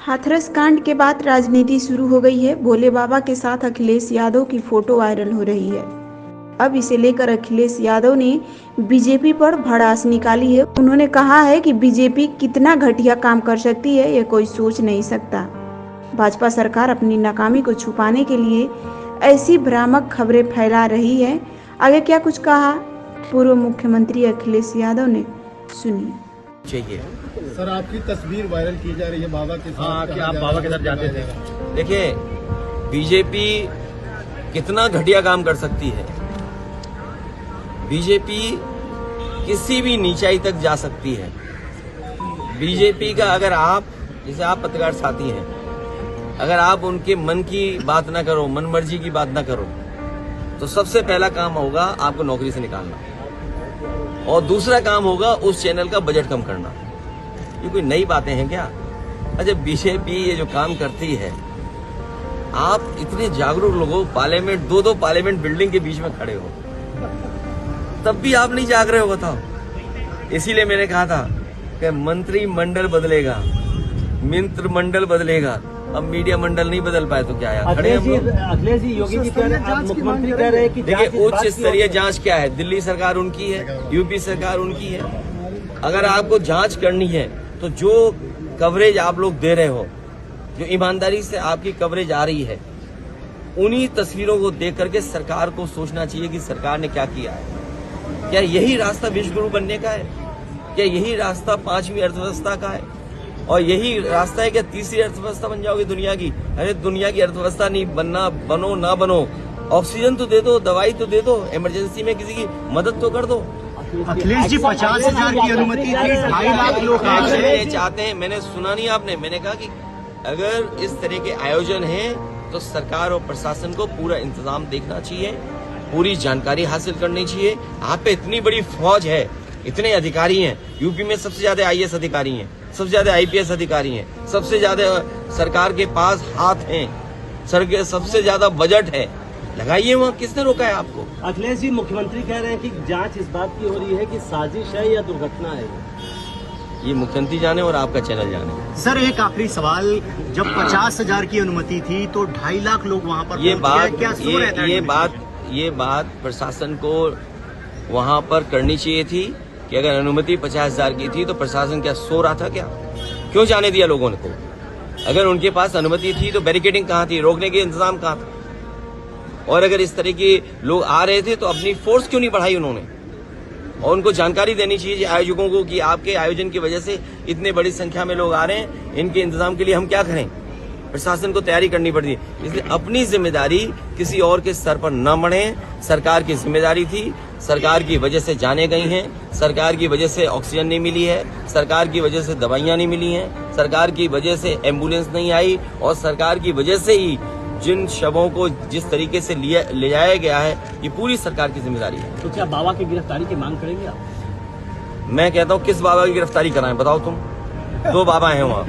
हाथरस कांड के बाद राजनीति शुरू हो गई है। भोले बाबा के साथ अखिलेश यादव की फोटो वायरल हो रही है। अब इसे लेकर अखिलेश यादव ने बीजेपी पर भड़ास निकाली है। उन्होंने कहा है कि बीजेपी कितना घटिया काम कर सकती है, यह कोई सोच नहीं सकता। भाजपा सरकार अपनी नाकामी को छुपाने के लिए ऐसी भ्रामक खबरें फैला रही है। आगे क्या कुछ कहा पूर्व मुख्यमंत्री अखिलेश यादव ने, सुनिए। चाहिए सर, आपकी तस्वीर वायरल की जा रही है बाबा के साथ। हाँ, कि आप बाबा के साथ जाते थे। देखिए, बीजेपी कितना घटिया काम कर सकती है। बीजेपी किसी भी नीचाई तक जा सकती है। बीजेपी का अगर आप, जैसे आप पत्रकार साथी हैं, अगर आप उनके मन की बात ना करो, मन मर्जी की बात ना करो, तो सबसे पहला काम होगा आपको नौकरी से निकालना, और दूसरा काम होगा उस चैनल का बजट कम करना। ये कोई नई बातें हैं क्या? अच्छा, बीजेपी ये जो काम करती है, आप इतने जागरूक लोगों, पार्लियामेंट, दो पार्लियामेंट बिल्डिंग के बीच में खड़े हो, तब भी आप नहीं जाग रहे हो, बताओ। इसीलिए मैंने कहा था कि मंत्रिमंडल बदलेगा, मित्र मंडल बदलेगा, अब मीडिया मंडल नहीं बदल पाए तो क्या है? अखिलेश जी, योगी जी कह रहे हैं, मुख्यमंत्री कह रहे हैं कि देखिए, उच्च स्तरीय जांच क्या है? दिल्ली सरकार उनकी है, यूपी सरकार उनकी है। अगर आपको जांच करनी है तो जो कवरेज आप लोग दे रहे हो, जो ईमानदारी से आपकी कवरेज आ रही है, उन्हीं तस्वीरों को देख करके सरकार को सोचना चाहिए कि सरकार ने क्या किया है। क्या यही रास्ता विश्वगुरु बनने का है? क्या यही रास्ता 5वीं अर्थव्यवस्था का है? और यही रास्ता है क्या तीसरी अर्थव्यवस्था बन जाओगे दुनिया की? अरे, दुनिया की अर्थव्यवस्था नहीं बनना, बनो ना बनो, ऑक्सीजन तो दे दो, दवाई तो दे दो, इमरजेंसी में किसी की मदद तो कर दो। अखिलेश जी, 50,000 की अनुमति थी, 2.5 लाख लोग ये चाहते हैं। मैंने सुना नहीं आपने, मैंने कहा कि अगर इस तरह के आयोजन हैं तो सरकार और प्रशासन को पूरा इंतजाम देखना चाहिए, पूरी जानकारी हासिल करनी चाहिए। आप पे इतनी बड़ी फौज है, इतने अधिकारी हैं, यूपी में सबसे ज्यादा IAS अधिकारी हैं, सबसे ज्यादा IPS अधिकारी हैं, सबसे ज्यादा सरकार के पास हाथ हैं, सबसे ज्यादा बजट है, लगाइए वहाँ। किसने रोका है आपको? अखिलेश जी, मुख्यमंत्री कह रहे हैं कि जांच इस बात की हो रही है कि साजिश है या दुर्घटना है। ये मुख्यमंत्री जाने और आपका चैनल जाने। सर, एक आखिरी सवाल, जब 50,000 की अनुमति थी तो 2.5 लाख लोग वहाँ पर ये बात प्रशासन को वहाँ पर करनी चाहिए थी कि अगर अनुमति 50,000 की थी तो प्रशासन क्या सो रहा था क्या? क्यों जाने दिया लोगों को? अगर उनके पास अनुमति थी तो बैरिकेडिंग कहाँ थी, रोकने के इंतजाम कहाँ था? और अगर इस तरह के लोग आ रहे थे तो अपनी फोर्स क्यों नहीं बढ़ाई उन्होंने? और उनको जानकारी देनी चाहिए आयोजकों को कि आपके आयोजन की वजह से इतने बड़ी संख्या में लोग आ रहे हैं, इनके इंतजाम के लिए हम क्या करें? प्रशासन को तैयारी करनी पड़ती है। इसलिए अपनी जिम्मेदारी किसी और के सर पर न मढ़े। सरकार की जिम्मेदारी थी, सरकार की वजह से जाने गई हैं, सरकार की वजह से ऑक्सीजन नहीं मिली है, सरकार की वजह से दवाइयां नहीं मिली हैं, सरकार की वजह से एम्बुलेंस नहीं आई, और सरकार की वजह से ही जिन शवों को जिस तरीके से ले जाया गया है, ये पूरी सरकार की जिम्मेदारी है। तो क्या बाबा की गिरफ्तारी की मांग करेंगे आप? मैं कहता हूँ, किस बाबा की गिरफ्तारी कराएं, बताओ तुम? 2 बाबा हैं वहाँ।